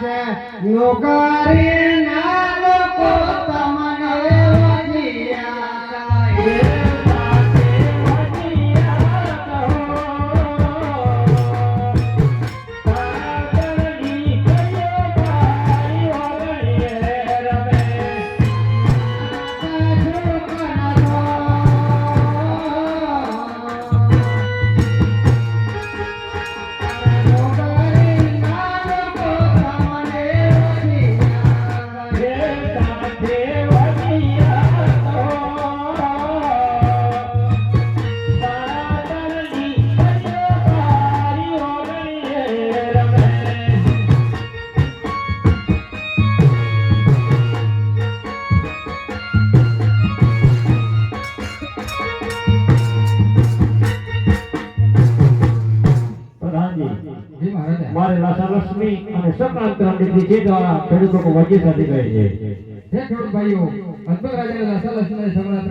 છે નોકરી ના લોકો તમને વધિયા કાય મારે લાસા લક્ષ્મી અને સંક્રાંત ક્રાંતિ જે દ્વારા ખેડૂતો વચ્ચે સાધી ગઈ છે હે ખેડૂત ભાઈઓ અદ્ભુત રાજાના લાસા લક્ષ્મી સંક્રાંત